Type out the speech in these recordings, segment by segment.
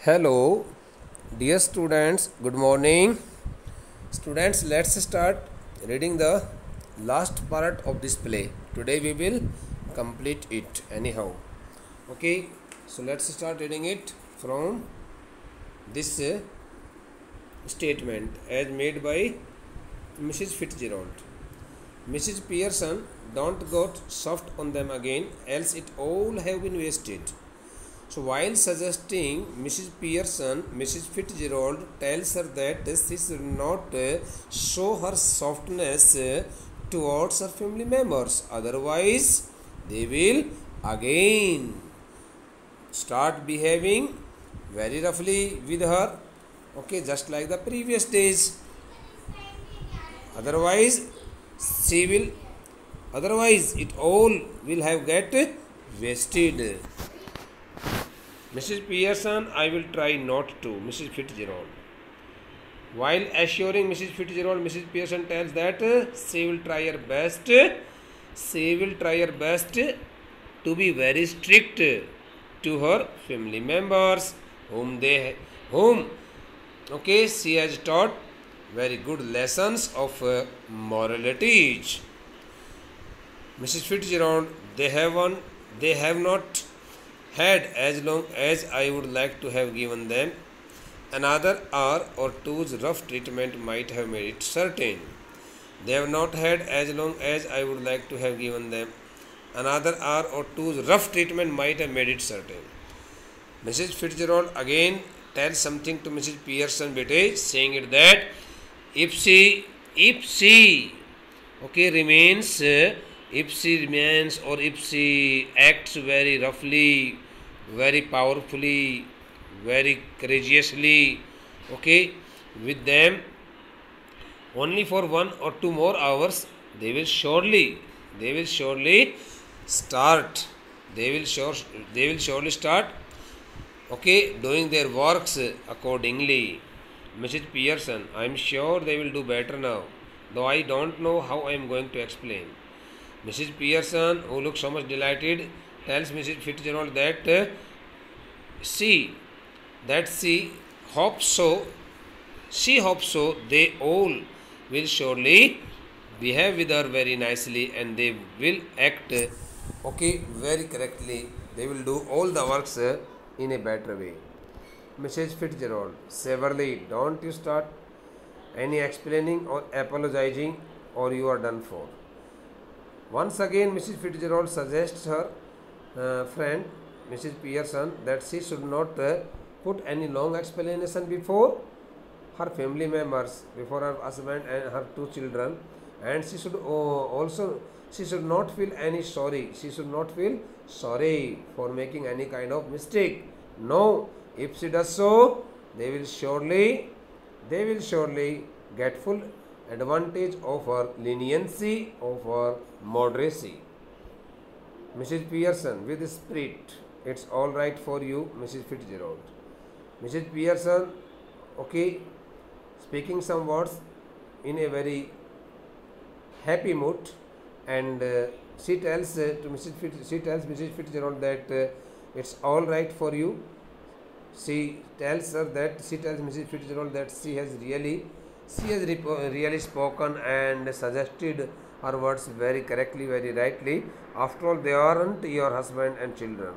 Hello, dear students, good morning. Students, let's start reading the last part of this play. Today we will complete it anyhow. Okay, so let's start reading it from this statement as made by Mrs. Fitzgerald. Mrs. Pearson, don't get soft on them again, else it all have been wasted. So while suggesting Mrs. Pearson, Mrs. Fitzgerald tells her that she should not show her softness towards her family members. Otherwise, they will again start behaving very roughly with her. Okay, just like the previous days. Otherwise, it all will have get wasted. Mrs. Pearson, I will try not to, Mrs. Fitzgerald. While assuring Mrs. Fitzgerald, Mrs. Pearson tells that she will try her best. She will try her best to be very strict to her family members, whom she has taught very good lessons of morality. Mrs. Fitzgerald, they have not had as long as I would like to have given them. Another hour or two's rough treatment might have made it certain. They have not had as long as I would like to have given them. Another hour or two's rough treatment might have made it certain. Mrs. Fitzgerald again tells something to Mrs. Pearson, saying it that if she remains or if she acts very roughly, very powerfully, very courageously, with them only for 1 or 2 more hours, they will surely start doing their works accordingly. Mrs. Pearson, I am sure they will do better now, though I don't know how I am going to explain. Mrs. Pearson, who looks so much delighted, tells Mrs. Fitzgerald that she hopes so. She hopes so. They all will surely behave with her very nicely, and they will act very correctly. They will do all the works in a better way. Mrs. Fitzgerald, severely, don't you start any explaining or apologizing, or you are done for. Once again, Mrs. Fitzgerald suggests her friend, Mrs. Pearson, that she should not put any long explanation before her family members, before her husband and her 2 children, and she should not feel any sorry. She should not feel sorry for making any kind of mistake. No, if she does so, they will surely get full advantage of her leniency, of her moderacy. Mrs. Pearson, with spirit, it's all right for you, Mrs. Fitzgerald. Mrs. Pearson, speaking some words in a very happy mood, and she tells Mrs. Fitzgerald that it's all right for you. She tells Mrs. Fitzgerald that she has really spoken and suggested her words very correctly, very rightly. After all, they aren't your husband and children.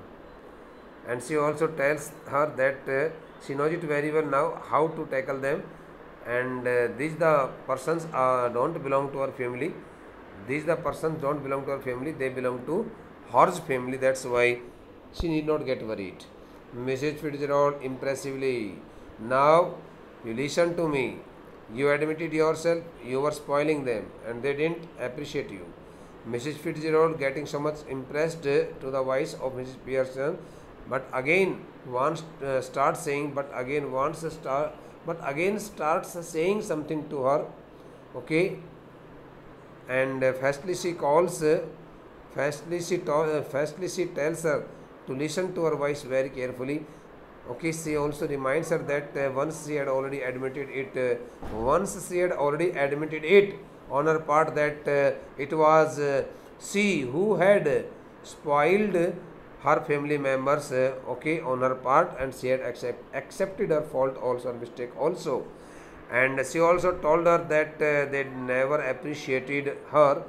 And she also tells her that she knows it very well now how to tackle them. And these the persons don't belong to her family. They belong to Hor's family. That's why she need not get worried. Mrs. Fitzgerald, impressively, now you listen to me. You admitted yourself you were spoiling them and they didn't appreciate you. Mrs. Fitzgerald, getting so much impressed to the voice of Mrs. Pearson, but again starts saying something to her. And firstly she tells her to listen to her voice very carefully. She also reminds her that once she had already admitted it on her part that it was she who had spoiled her family members okay on her part, and she had accepted her fault also, her mistake also, and she also told her that they never appreciated her,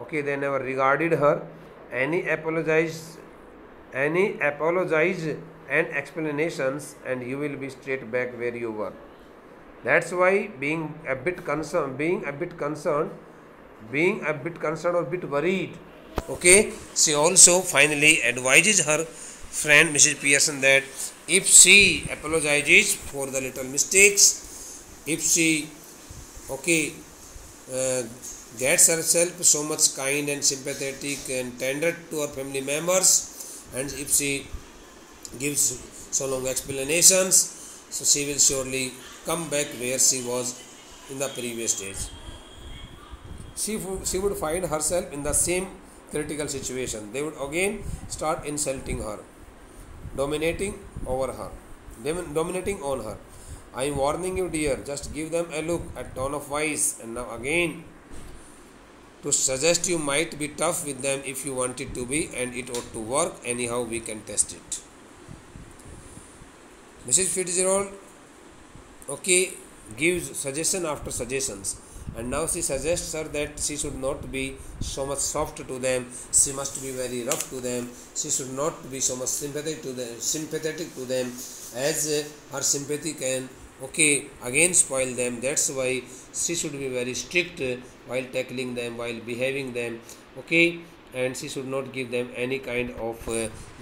okay, they never regarded her. any apologize any apologize and explanations, and you will be straight back where you were. That's why being a bit concerned or bit worried, okay, she also finally advises her friend Mrs. Pearson that if she apologizes for the little mistakes, if she okay uh, gets herself so much kind and sympathetic and tender to her family members, and if she gives so long explanations, so she will surely come back where she was in the previous days. She would find herself in the same critical situation. They would again start insulting her, dominating over her, dominating on her. I am warning you, dear, just give them a look, a tone of voice, and now again to suggest you might be tough with them if you want it to be, and it ought to work. Anyhow, we can test it. Mrs. Fitzgerald, okay, gives suggestion after suggestions, and now she suggests her that she should not be so much soft to them, she must be very rough to them, she should not be so much sympathetic to them, as her sympathy can okay again spoil them. That's why she should be very strict while tackling them, while behaving them, okay, and she should not give them any kind of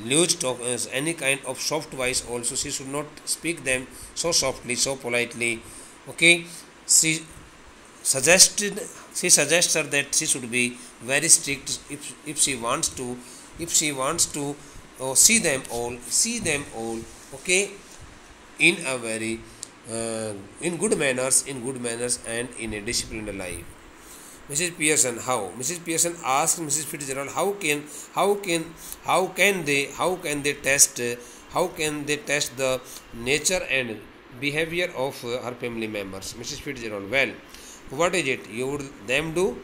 loose talk, any kind of soft voice also. She should not speak them so softly, so politely, okay. She suggests her that she should be very strict if she wants to see them all, okay, in a very in good manners and in a disciplined life. Mrs. Pearson, how? Mrs. Pearson asked Mrs. Fitzgerald, how can they test the nature and behavior of her family members? Mrs. Fitzgerald, well, what is it you would them do?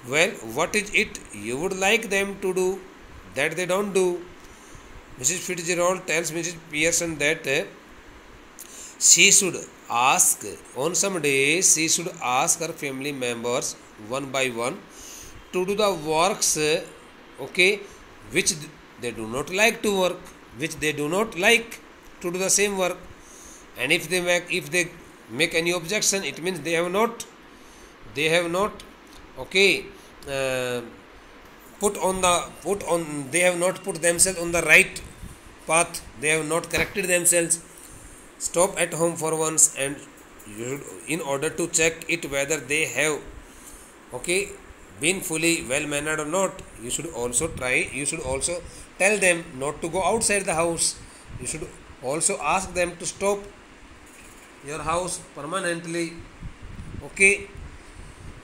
Well, what is it you would like them to do that they don't do? Mrs. Fitzgerald tells Mrs. Pearson that she should ask, on some days, she should ask her family members one by one to do the works, okay, which they do not like to work, which they do not like to do the same work. And if they make any objection, it means they have not, okay, they have not put themselves on the right path, they have not corrected themselves. Stop at home for once, and in order to check it whether they have okay been fully well mannered or not, you should also tell them not to go outside the house. You should also ask them to stop your house permanently, okay.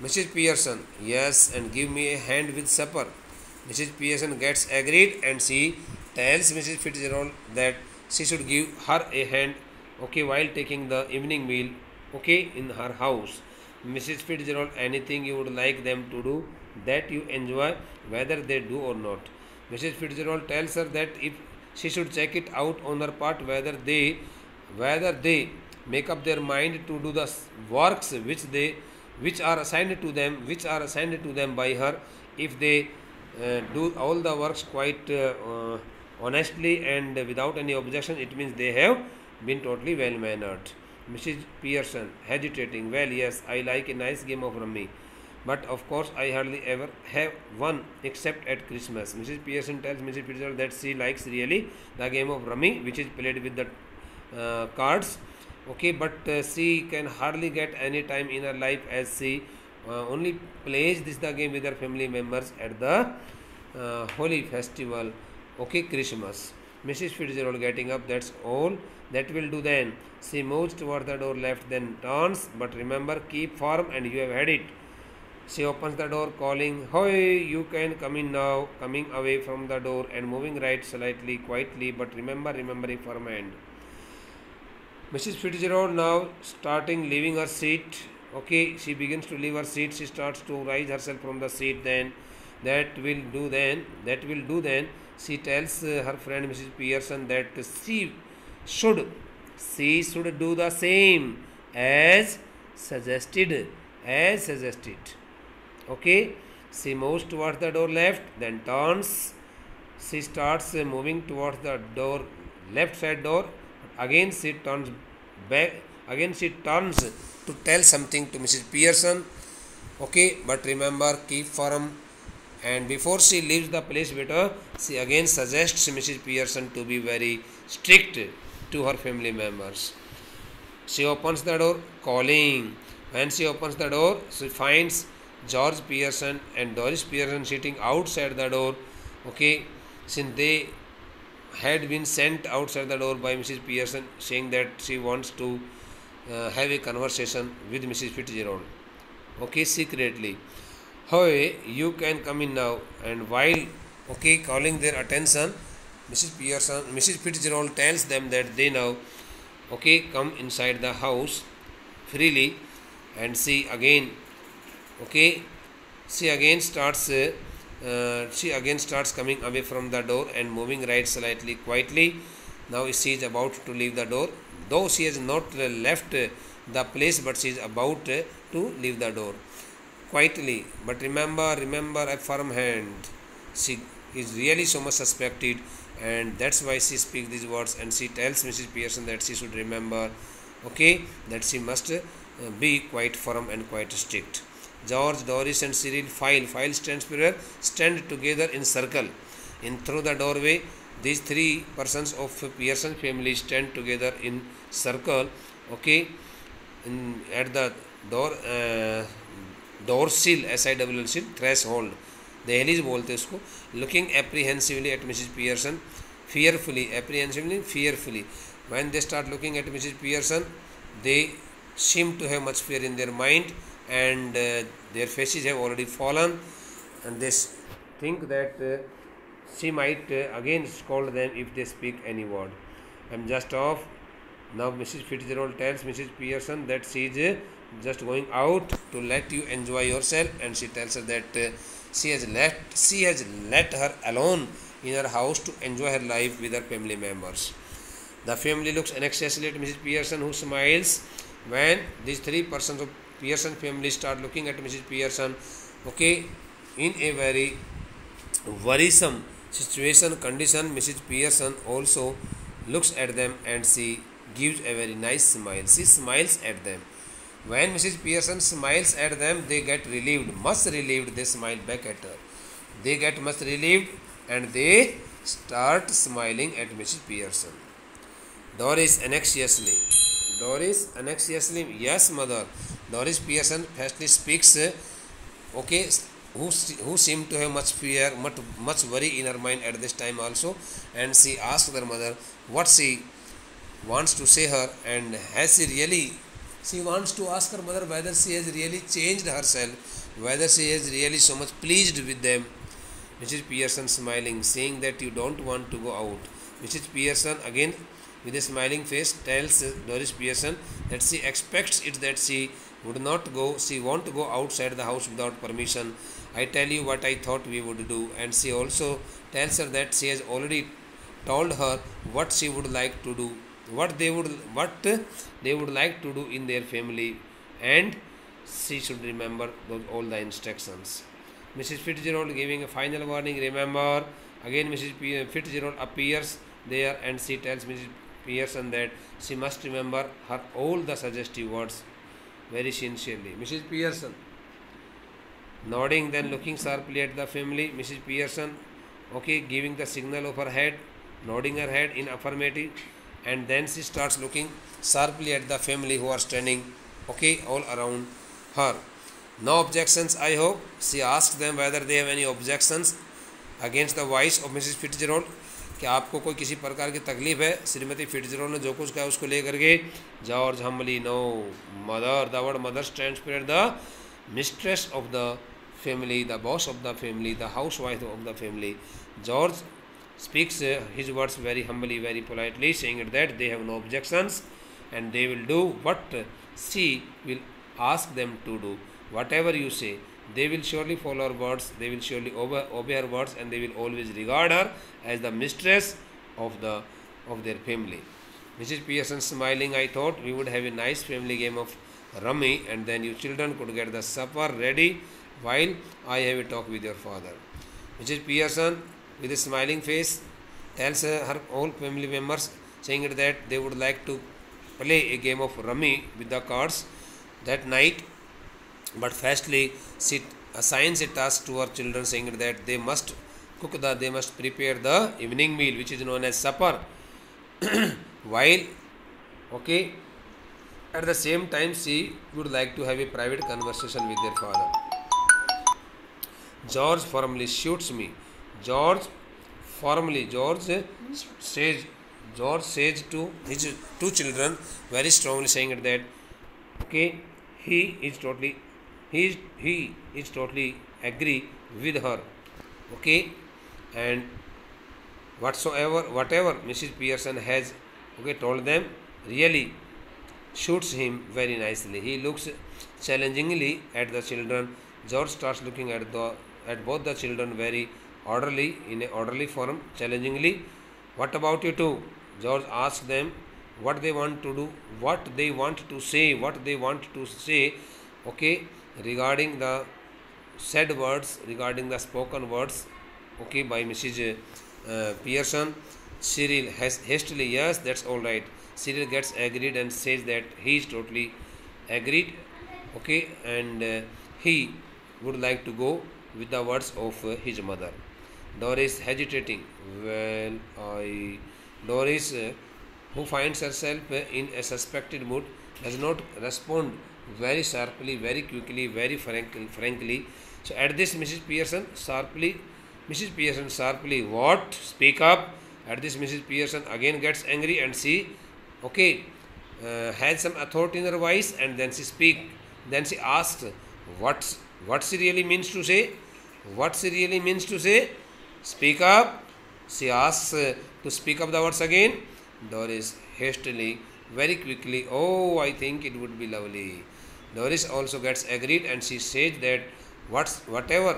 Mrs. Pearson, yes, and give me a hand with supper. Mrs. Pearson gets agreed, and she tells Mrs. Fitzgerald that she should give her a hand, okay, while taking the evening meal, okay, in her house. Mrs. Fitzgerald, anything you would like them to do that you enjoy, whether they do or not. Mrs. Fitzgerald tells her that if she should check it out on her part whether they make up their mind to do the works which are assigned to them by her. If they do all the works quite honestly and without any objection, it means they have been totally well mannered. Mrs. Pearson, hesitating, well, yes, I like a nice game of rummy, but of course I hardly ever have one except at Christmas. Mrs. Pearson tells Mrs. Fitzgerald that she likes really the game of rummy, which is played with the cards, okay, but she can hardly get any time in her life, as she only plays the game with her family members at the holy festival, okay, Christmas. Mrs. Fitzgerald getting up, that's all, that will do then. She moves toward the door left, then turns, but remember, keep firm and you have had it. She opens the door calling, "Hoy, you can come in now," coming away from the door and moving right slightly, quietly, but remember a firm hand. Mrs. Fitzgerald now starting leaving her seat, okay, she begins to leave her seat, she starts to rise herself from the seat, then That will do then. She tells her friend Mrs. Pearson that should she should do the same as suggested. Okay. She moves towards the door left, then turns. She starts moving towards the door, left side door. Again she turns back. Again she turns to tell something to Mrs. Pearson. Okay, but remember, keep firm. And before she leaves the place, better, she again suggests Mrs. Pearson to be very strict to her family members. She opens the door, calling. When she opens the door, she finds George Pearson and Doris Pearson sitting outside the door. Okay, since they had been sent outside the door by Mrs. Pearson, saying that she wants to have a conversation with Mrs. Fitzgerald. Okay, secretly. However, you can come in now. And while calling their attention, Mrs. Fitzgerald tells them that they now come inside the house freely. And she again starts coming away from the door and moving right slightly quietly. Now she is about to leave the door, though she has not left the place, but she is about to leave the door quietly. But remember a firm hand. She is really so much suspected, and that's why she speaks these words. And she tells Mrs. Pearson that she should remember, that she must be quite firm and quite strict. George, Doris, and Cyril stand together in circle. In through the doorway, these three persons of Pearson family stand together in circle. At the door sill, SIWL sill, threshold. दहलीज बोलते उसको. Looking apprehensively at Mrs. Pearson, fearfully. When they start looking at Mrs. Pearson, they seem to have much fear in their mind, and their faces have already fallen, and they think that she might again scold them if they speak any word. I'm just off. Now Mrs. Fitzgerald tells Mrs. Pearson that she is just going out to let you enjoy yourself, and she tells her that she has let her alone in her house to enjoy her life with her family members. The family looks anxiously at Mrs. Pearson, who smiles. When these three persons of Pearson family start looking at Mrs. Pearson, in a very worrisome condition, Mrs. Pearson also looks at them and she gives a very nice smile. She smiles at them. When Mrs. Pearson smiles at them, they get relieved, much relieved. They smile back at her. They get much relieved and they start smiling at Mrs. Pearson. Doris anxiously, yes, mother. Doris Pearson firstly speaks, who seemed to have much fear, much worry in her mind at this time also, and she asked her mother what she wants to say her, and she wants to ask her mother whether she has really changed herself, whether she is really so much pleased with them. Mrs. Pearson smiling, saying that you don't want to go out. Mrs. Pearson again with a smiling face tells Doris Pearson that she expects it that she won't go outside the house without permission. I tell you what I thought we would do. And she also tells her that she has already told her what she would like to do, what they would like to do in their family, and she should remember all the instructions. Mrs. Fitzgerald giving a final warning. Remember, again Mrs. Fitzgerald appears there and she tells Mrs. Pearson that she must remember all the suggestive words very sincerely. Mrs. Pearson nodding, then looking sharply at the family. Mrs. Pearson giving the signal of her head, nodding her head in affirmative, and then she starts looking sharply at the family who are standing all around her. No objections, I hope. She asks them whether they have any objections against the voice of Mrs. Fitzgerald. क्या आपको कोई किसी प्रकार की तकलीफ है श्रीमती फिट्जरोल्ड ने जो कुछ कहा उसको लेकर के? George Humbly no. Mother, the word mother stands for the mistress of the family, the boss of the family, the housewife of the family. George speaks his words very humbly, very politely, saying that they have no objections and they will do what she will ask them to do. Whatever you say, they will surely follow her words, they will surely obey her words, and they will always regard her as the mistress of their family. Mrs. Pearson smiling, I thought we would have a nice family game of rummy, and then you children could get the supper ready while I have a talk with your father. Mrs. Pearson, with a smiling face, tells her all family members, saying that they would like to play a game of rummy with the cards that night, but firstly she assigns a task to her children, saying that they must they must prepare the evening meal, which is known as supper. While, okay, at the same time she would like to have a private conversation with their father. George firmly shoots me. George firmly, says, George says to his two children very strongly, saying that, okay, he is totally agree with her, okay, and whatever Mrs. Pearson has, okay, told them really shoots him very nicely. He looks challengingly at the children. George starts looking at both the children very orderly, in an orderly form, challengingly. What about you two? George asks them what they want to do, what they want to say, okay, regarding the said words, regarding the spoken words, okay, by Mrs. Pearson. Cyril has hastily, yes, that's all right. Cyril gets agreed and says that he is totally agreed, okay, and he would like to go with the words of his mother. Doris hesitating. Doris, who finds herself in a suspected mood, does not respond very sharply, very quickly, very frankly. So at this, Mrs. Pearson sharply, what? Speak up. At this, Mrs. Pearson again gets angry, and she, okay, has some authority in her voice, and then she speaks. Then she asks, what she really means to say? What she really means to say? Speak up. She asks to speak up the words again. Doris hastily, very quickly, oh, I think it would be lovely. Doris also gets agreed, and she says that whatever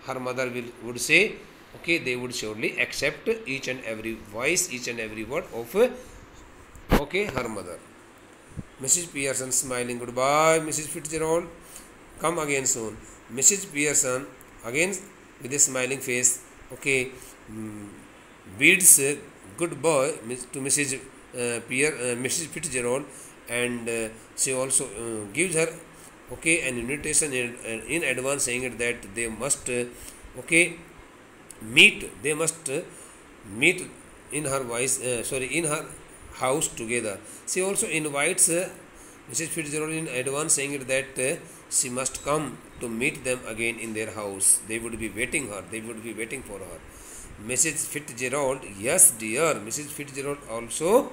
her mother would say, okay, they would surely accept each and every voice, each and every word of, okay, her mother. Mrs. Pearson smiling, goodbye, Mrs. Fitzgerald, come again soon. Mrs. Pearson again with a smiling face, okay, bids goodbye to Mrs. Fitzgerald, and she also gives her, okay, an invitation in advance, saying that they must, okay, meet in her in her house together. She also invites Mrs. Fitzgerald in advance, saying that she must come to meet them again in their house. They would be waiting for her. Mrs. Fitzgerald, yes dear. Mrs. Fitzgerald also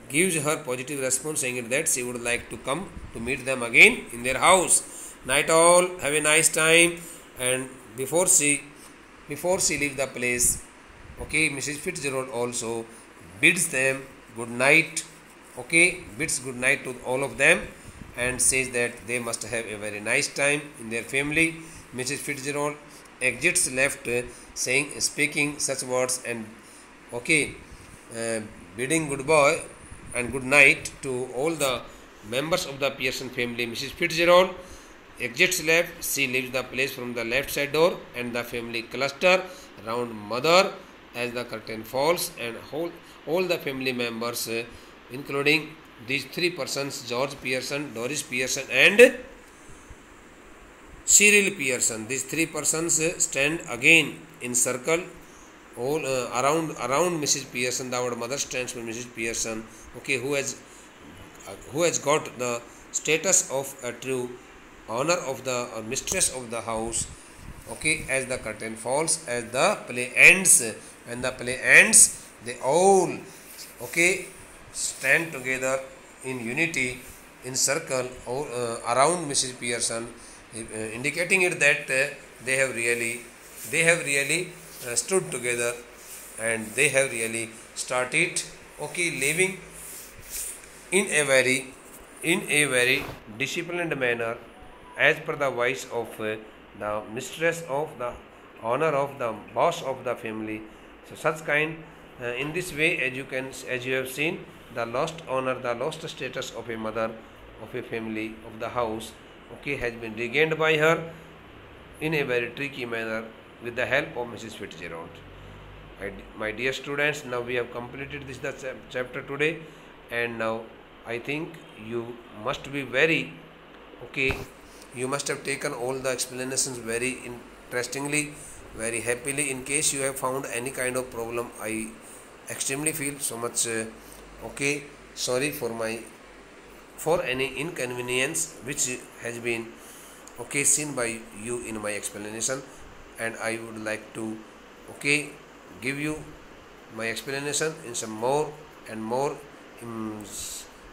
gives her positive response, saying that she would like to come to meet them again in their house. Night all, have a nice time. And before she leaves the place, okay, Mrs. Fitzgerald also bids them good night, okay, bids good night to all of them, and says that they must have a very nice time in their family. Mrs. Fitzgerald exits left, speaking such words, and, okay, bidding goodbye and good night to all the members of the Pearson family. Mrs. Fitzgerald exits left. She leaves the place from the left side door, and the family cluster round mother as the curtain falls, and all the family members, including these three persons, George Pearson, Doris Pearson, and Cyril Pearson. These three persons stand again in circle all around Mrs. Pearson. Our mother stands for Mrs. Pearson, okay, who has got the status of a true owner of the mistress of the house, okay. As the curtain falls, as the play ends, when the play ends, they all, okay, stand together in unity, in circle around Mrs. Pearson, indicating it that they have really stood together, and they have really started, okay, living in a very disciplined manner, as per the voice of the mistress of the honor of the boss of the family. So such kind, in this way, as you have seen, the lost honor, the lost status of a mother of a family of the house, okay, has been regained by her in a very tricky manner with the help of Mrs. Fitzgerald. My dear students, now we have completed this chapter today, and now I think you must be very okay. You must have taken all the explanations very interestingly, very happily. In case you have found any kind of problem, I extremely feel so much okay. Sorry for any inconvenience which has been okay seen by you in my explanation, and I would like to okay give you my explanation in some more and more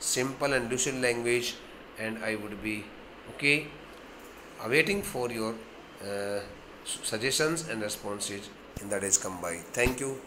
simple and lucid language, and I would be okay awaiting for your suggestions and responses in the days come by. Thank you.